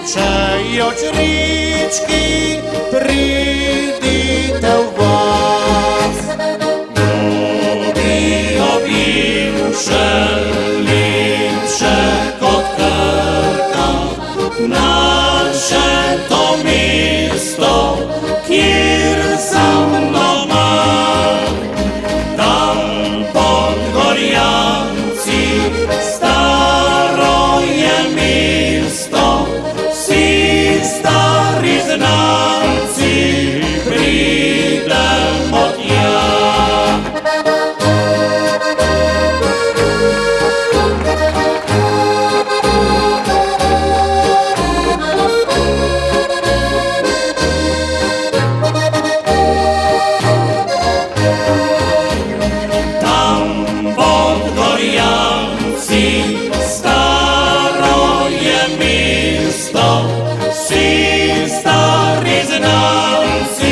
Klečejoč rečki, pridite v vas. Dobijo bivše, lepše kot Krka, naše to mesto, kjer sem doma. Tam pod Gorjanci, staro je mesto, vsi stari znanci pridemo tja. Tam pod Gorjanci, staro je mesto, vsi stari znanci